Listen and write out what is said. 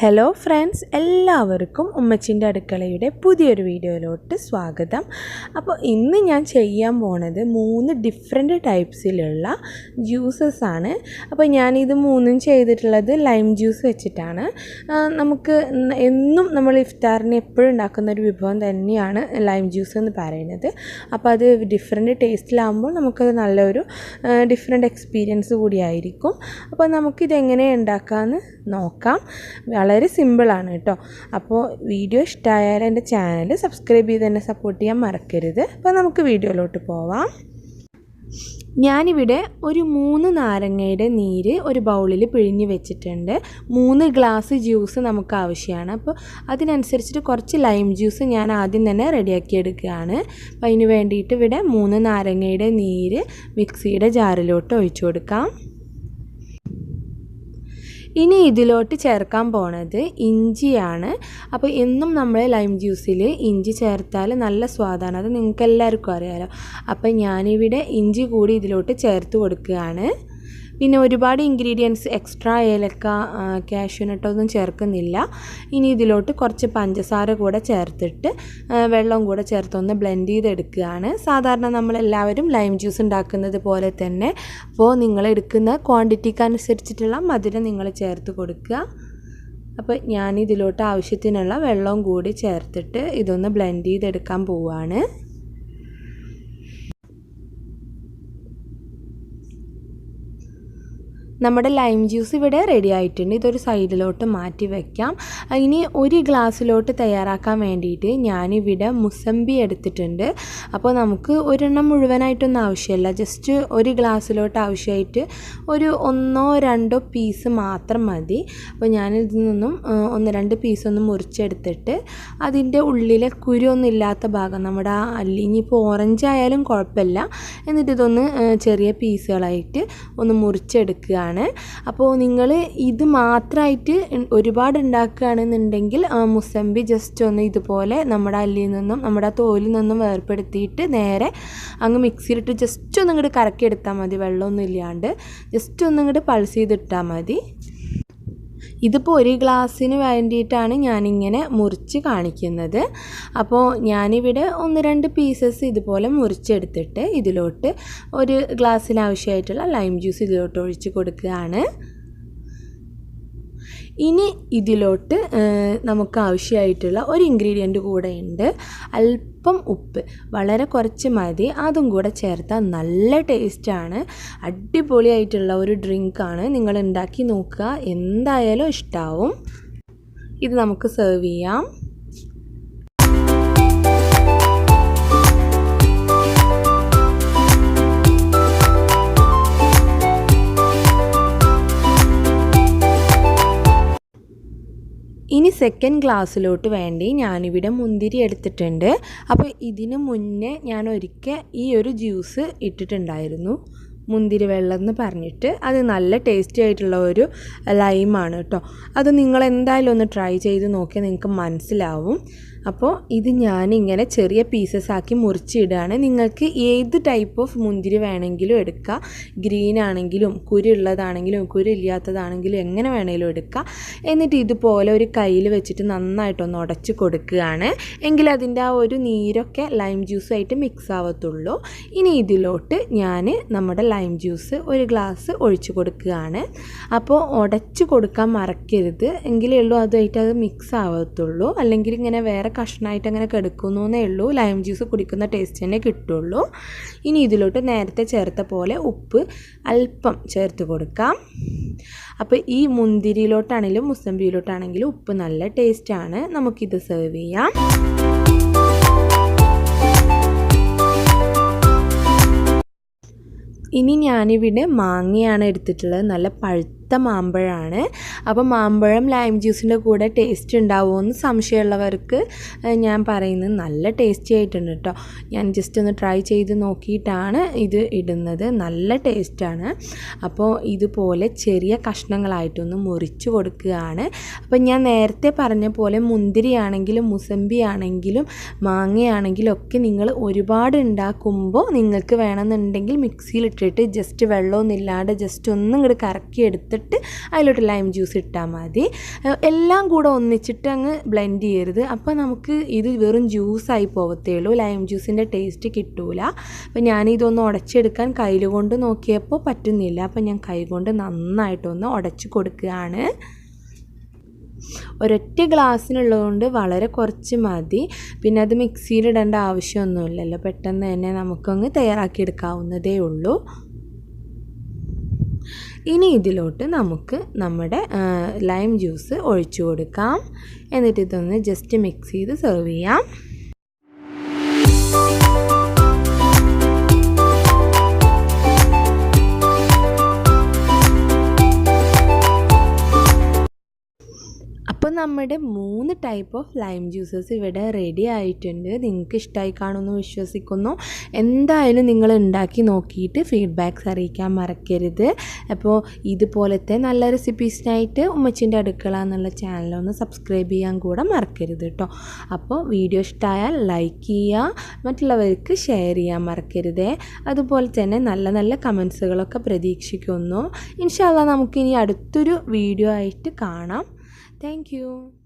Hello friends, എല്ലാവർക്കും ഉമ്മച്ചിൻ്റെ അടുക്കളയുടെ പുതിയൊരു വീഡിയോയിലോട്ട് സ്വാഗതം. അപ്പോൾ ഇന്ന് ഞാൻ ചെയ്യാൻ പോണത് 3 ഡിഫറെൻറ്റ് ടൈപ്സിലുള്ള ജ്യൂസസ് ആണ്. അപ്പോൾ ഞാനിത് 3 ചെയ്തിട്ടുള്ളത് ലൈം ജ്യൂസ് വെച്ചിട്ടാണ്. നമുക്ക് എന്നും നമ്മൾ ഇഫ്താറിന് എപ്പോഴും ഉണ്ടാക്കുന്ന ഒരു വിഭവം തന്നെയാണ് ലൈം ജ്യൂസ് എന്ന് പറയുന്നത്. അപ്പോൾ അത് ഡിഫറെൻറ്റ് ടേസ്റ്റിലാകുമ്പോൾ നമുക്കത് നല്ലൊരു ഡിഫറെൻറ്റ് എക്സ്പീരിയൻസ് കൂടിയായിരിക്കും. അപ്പോൾ നമുക്കിതെങ്ങനെ ഉണ്ടാക്കാമെന്ന് നോക്കാം. വളരെ സിമ്പിളാണ് കേട്ടോ. അപ്പോൾ വീഡിയോ ഇഷ്ടമായാൽ എൻ്റെ ചാനൽ സബ്സ്ക്രൈബ് ചെയ്ത് തന്നെ സപ്പോർട്ട് ചെയ്യാൻ മറക്കരുത്. അപ്പോൾ നമുക്ക് വീഡിയോയിലോട്ട് പോവാം. ഞാനിവിടെ ഒരു 3 നാരങ്ങയുടെ നീര് ഒരു ബൗളിൽ പിഴിഞ്ഞ് വെച്ചിട്ടുണ്ട്. 3 ഗ്ലാസ് ജ്യൂസ് നമുക്ക് ആവശ്യമാണ്. അപ്പോൾ അതിനനുസരിച്ചിട്ട് കുറച്ച് ലൈം ജ്യൂസ് ഞാൻ ആദ്യം തന്നെ റെഡിയാക്കി എടുക്കുകയാണ്. അപ്പോൾ അതിന് വേണ്ടിയിട്ട് ഇവിടെ 3 നാരങ്ങയുടെ നീര് മിക്സിയുടെ ജാറിലോട്ട് ഒഴിച്ചു കൊടുക്കാം. ഇനി ഇതിലോട്ട് ചേർക്കാൻ പോണത് ഇഞ്ചിയാണ്. അപ്പോൾ എന്നും നമ്മൾ ലൈം ജ്യൂസിൽ ഇഞ്ചി ചേർത്താൽ നല്ല സ്വാദാണ്. അത് നിങ്ങൾക്ക് എല്ലാവർക്കും അറിയാമല്ലോ. അപ്പോൾ ഞാനിവിടെ ഇഞ്ചി കൂടി ഇതിലോട്ട് ചേർത്ത് കൊടുക്കുകയാണ്. പിന്നെ ഒരുപാട് ഇൻഗ്രീഡിയൻസ് എക്സ്ട്രാ ഏലക്ക, കാഷ്യൂനട്ട് ഒന്നും ചേർക്കുന്നില്ല. ഇനി ഇതിലോട്ട് കുറച്ച് പഞ്ചസാര കൂടെ ചേർത്തിട്ട് വെള്ളം കൂടെ ചേർത്തൊന്ന് ബ്ലെൻഡ് ചെയ്തെടുക്കുകയാണ്. സാധാരണ നമ്മളെല്ലാവരും ലൈം ജ്യൂസ് ഉണ്ടാക്കുന്നത് പോലെ തന്നെ. അപ്പോൾ നിങ്ങൾ എടുക്കുന്ന ക്വാണ്ടിറ്റിക്ക് അനുസരിച്ചിട്ടുള്ള മധുരം നിങ്ങൾ ചേർത്ത് കൊടുക്കുക. അപ്പോൾ ഞാനിതിലോട്ട് ആവശ്യത്തിനുള്ള വെള്ളവും കൂടി ചേർത്തിട്ട് ഇതൊന്ന് ബ്ലെൻഡ് ചെയ്തെടുക്കാൻ പോവുകയാണ്. നമ്മുടെ ലൈം ജ്യൂസ് ഇവിടെ റെഡി ആയിട്ടുണ്ട്. ഇതൊരു സൈഡിലോട്ട് മാറ്റി വയ്ക്കാം. ഇനി ഒരു ഗ്ലാസ്സിലോട്ട് തയ്യാറാക്കാൻ വേണ്ടിയിട്ട് ഞാനിവിടെ മുസമ്പി എടുത്തിട്ടുണ്ട്. അപ്പോൾ നമുക്ക് ഒരെണ്ണം മുഴുവനായിട്ടൊന്നും ആവശ്യമില്ല. ജസ്റ്റ് ഒരു ഗ്ലാസ്സിലോട്ട് ആവശ്യമായിട്ട് ഒരു 1-2 പീസ് മാത്രം മതി. അപ്പോൾ ഞാനിതിൽ നിന്നും 1-2 പീസൊന്ന് മുറിച്ചെടുത്തിട്ട് അതിൻ്റെ ഉള്ളിലെ കുരുവൊന്നും ഇല്ലാത്ത ഭാഗം നമ്മുടെ ഇനിയിപ്പോൾ ഓറഞ്ച് ആയാലും കുഴപ്പമില്ല. എന്നിട്ട് ഇതൊന്ന് ചെറിയ പീസുകളായിട്ട് ഒന്ന് മുറിച്ചെടുക്കുകയാണ്. അപ്പോൾ നിങ്ങൾ ഇത് മാത്രമായിട്ട് ഒരുപാട് ഉണ്ടാക്കുകയാണെന്നുണ്ടെങ്കിൽ മുസമ്പി ജസ്റ്റ് ഒന്ന് ഇതുപോലെ നമ്മുടെ അല്ലിയിൽ നിന്നും നമ്മുടെ തോലിൽ നിന്നും വേർപ്പെടുത്തിയിട്ട് നേരെ അങ്ങ് മിക്സിയിലിട്ട് ജസ്റ്റ് ഒന്ന് ഇങ്ങോട്ട് കറക്കിയെടുത്താൽ മതി. വെള്ളമൊന്നും ഇല്ലാണ്ട് ജസ്റ്റ് ഒന്ന് ഇങ്ങോട്ട് പൾസ് ചെയ്തിട്ടാൽ മതി. ഇതിപ്പോൾ ഒരു ഗ്ലാസ്സിന് വേണ്ടിയിട്ടാണ് ഞാനിങ്ങനെ മുറിച്ച് കാണിക്കുന്നത്. അപ്പോൾ ഞാനിവിടെ 1-2 പീസസ് ഇതുപോലെ മുറിച്ചെടുത്തിട്ട് ഇതിലോട്ട് ഒരു ഗ്ലാസ്സിന് ആവശ്യമായിട്ടുള്ള ലൈം ജ്യൂസ് ഇതിലോട്ട് ഒഴിച്ച് കൊടുക്കുകയാണ്. ഇനി ഇതിലോട്ട് നമുക്ക് ആവശ്യമായിട്ടുള്ള ഒരു ഇൻഗ്രീഡിയൻറ്റ് കൂടെ ഉണ്ട്. അല്പം ഉപ്പ്, വളരെ കുറച്ച് മതി. അതും കൂടെ ചേർത്താൽ നല്ല ടേസ്റ്റാണ്. അടിപൊളിയായിട്ടുള്ള ഒരു ഡ്രിങ്കാണ്. നിങ്ങൾ ഉണ്ടാക്കി നോക്കുക, എന്തായാലും ഇഷ്ടാവും. ഇത് നമുക്ക് സെർവ് ചെയ്യാം. ഇനി സെക്കൻഡ് ഗ്ലാസ്സിലോട്ട് വേണ്ടി ഞാനിവിടെ മുന്തിരി എടുത്തിട്ടുണ്ട്. അപ്പോൾ ഇതിന് മുന്നേ ഞാൻ ഒരിക്കൽ ഈ ഒരു ജ്യൂസ് ഇട്ടിട്ടുണ്ടായിരുന്നു, മുന്തിരി വെള്ളം എന്ന് പറഞ്ഞിട്ട്. അത് നല്ല ടേസ്റ്റി ആയിട്ടുള്ള ഒരു ലൈമാണ് കേട്ടോ. അത് നിങ്ങൾ എന്തായാലും ഒന്ന് ട്രൈ ചെയ്ത് നോക്കിയാൽ നിങ്ങൾക്ക് മനസ്സിലാവും. അപ്പോൾ ഇത് ഞാനിങ്ങനെ ചെറിയ പീസസ് ആക്കി മുറിച്ചിടുകയാണ്. നിങ്ങൾക്ക് ഏത് ടൈപ്പ് ഓഫ് മുന്തിരി വേണമെങ്കിലും എടുക്കുക. ഗ്രീൻ ആണെങ്കിലും കുരുള്ളതാണെങ്കിലും കുരുയില്ലാത്തതാണെങ്കിലും എങ്ങനെ വേണമെങ്കിലും എടുക്കുക. എന്നിട്ട് ഇതുപോലെ ഒരു കയ്യിൽ വെച്ചിട്ട് നന്നായിട്ടൊന്ന് ഉടച്ച് കൊടുക്കുകയാണ്. എങ്കിൽ അതിൻ്റെ ആ ഒരു നീരൊക്കെ ലൈം ജ്യൂസായിട്ട് മിക്സ് ആവത്തുള്ളൂ. ഇനി ഇതിലോട്ട് ഞാൻ നമ്മുടെ ലൈം ജ്യൂസ് ഒരു ഗ്ലാസ് ഒഴിച്ച് കൊടുക്കുകയാണ്. അപ്പോൾ ഉടച്ച് കൊടുക്കാൻ മറക്കരുത്, എങ്കിലേ ഉള്ളൂ അതുമായിട്ട് അത് മിക്സ് ആവത്തുള്ളൂ. അല്ലെങ്കിൽ ഇങ്ങനെ വേറെ കഷ്ണമായിട്ട് അങ്ങനെ കിടക്കുന്നേ ഉള്ളൂ. ലൈം ജ്യൂസ് കുടിക്കുന്ന ടേസ്റ്റ് തന്നെ കിട്ടുള്ളൂ. ഇനി ഇതിലോട്ട് നേരത്തെ ചേർത്ത പോലെ ഉപ്പ് അല്പം ചേർത്ത് കൊടുക്കാം. അപ്പോൾ ഈ മുന്തിരിയിലോട്ടാണെങ്കിലും മുസമ്പിയിലോട്ടാണെങ്കിലും ഉപ്പ് നല്ല ടേസ്റ്റാണ്. നമുക്കിത് സെർവ് ചെയ്യാം. ഇനി ഞാനിവിടെ മാങ്ങയാണ് എടുത്തിട്ടുള്ളത്. നല്ല പഴുത്ത മാമ്പഴമാണ്. അപ്പോൾ മാമ്പഴം ലൈം ജ്യൂസിൻ്റെ കൂടെ ടേസ്റ്റ് ഉണ്ടാവുമോ എന്ന് സംശയമുള്ളവർക്ക് ഞാൻ പറയുന്നത് നല്ല ടേസ്റ്റി ആയിട്ടുണ്ട് കേട്ടോ. ഞാൻ ജസ്റ്റ് ഒന്ന് ട്രൈ ചെയ്ത് നോക്കിയിട്ടാണ് ഇത് ഇടുന്നത്. നല്ല ടേസ്റ്റാണ്. അപ്പോൾ ഇതുപോലെ ചെറിയ കഷ്ണങ്ങളായിട്ടൊന്ന് മുറിച്ച് കൊടുക്കുകയാണ്. അപ്പോൾ ഞാൻ നേരത്തെ പറഞ്ഞ പോലെ മുന്തിരിയാണെങ്കിലും മുസമ്പി ആണെങ്കിലും മാങ്ങയാണെങ്കിലും ഒക്കെ നിങ്ങൾ ഒരുപാട് ഉണ്ടാക്കുമ്പോൾ നിങ്ങൾക്ക് വേണമെന്നുണ്ടെങ്കിൽ മിക്സിയിലിട്ടിട്ട് ജസ്റ്റ് വെള്ളമൊന്നും ഇല്ലാണ്ട് ജസ്റ്റ് ഒന്നും ഇങ്ങോട്ട് കറക്കി എടുത്തിട്ട് എന്നിട്ട് അതിലോട്ട് ലൈം ജ്യൂസ് ഇട്ടാൽ മതി. എല്ലാം കൂടെ ഒന്നിച്ചിട്ട് അങ്ങ് ബ്ലെൻഡ് ചെയ്യരുത്. അപ്പോൾ നമുക്ക് ഇത് വെറും ജ്യൂസായി പോകത്തേ ഉള്ളൂ, ലൈം ജ്യൂസിൻ്റെ ടേസ്റ്റ് കിട്ടൂല. അപ്പോൾ ഞാനിതൊന്ന് ഉടച്ചെടുക്കാൻ കയ്യിൽ കൊണ്ട് നോക്കിയപ്പോൾ പറ്റുന്നില്ല. അപ്പോൾ ഞാൻ കൈ കൊണ്ട് നന്നായിട്ടൊന്ന് ഉടച്ച് കൊടുക്കുകയാണ്. ഒരൊറ്റ ഗ്ലാസ്സിനുള്ളതുകൊണ്ട് വളരെ കുറച്ച് മതി. പിന്നെ അത് മിക്സിയിലിടേണ്ട ആവശ്യമൊന്നുമില്ലല്ലോ, പെട്ടെന്ന് തന്നെ നമുക്കങ്ങ് തയ്യാറാക്കിയെടുക്കാവുന്നതേ ഉള്ളൂ. ഇനി ഇതിലോട്ട് നമുക്ക് നമ്മുടെ ലൈം ജ്യൂസ് ഒഴിച്ചു കൊടുക്കാം. എന്നിട്ട് ഇതൊന്ന് ജസ്റ്റ് മിക്സ് ചെയ്ത് സെർവ് ചെയ്യാം. അപ്പോൾ നമ്മുടെ 3 ടൈപ്പ് ഓഫ് ലൈം ജ്യൂസസ് ഇവിടെ റെഡി ആയിട്ടുണ്ട്. നിങ്ങൾക്ക് ഇഷ്ടമായി കാണുമെന്ന് വിശ്വസിക്കുന്നു. എന്തായാലും നിങ്ങൾ ഉണ്ടാക്കി നോക്കിയിട്ട് ഫീഡ്ബാക്ക്സ് അറിയിക്കാൻ മറക്കരുത്. അപ്പോൾ ഇതുപോലത്തെ നല്ല റെസിപ്പീസിനായിട്ട് ഉമ്മച്ചിൻ്റെ അടുക്കള എന്നുള്ള ചാനലൊന്ന് സബ്സ്ക്രൈബ് ചെയ്യാൻ കൂടെ മറക്കരുത് കേട്ടോ. അപ്പോൾ വീഡിയോ ഇഷ്ടമായാൽ ലൈക്ക് ചെയ്യുക, മറ്റുള്ളവർക്ക് ഷെയർ ചെയ്യാൻ മറക്കരുതേ. അതുപോലെ തന്നെ നല്ല നല്ല കമൻസുകളൊക്കെ പ്രതീക്ഷിക്കുന്നു. ഇൻഷാ അല്ലാഹ് നമുക്കിനി അടുത്തൊരു വീഡിയോ ആയിട്ട് കാണാം. Thank you.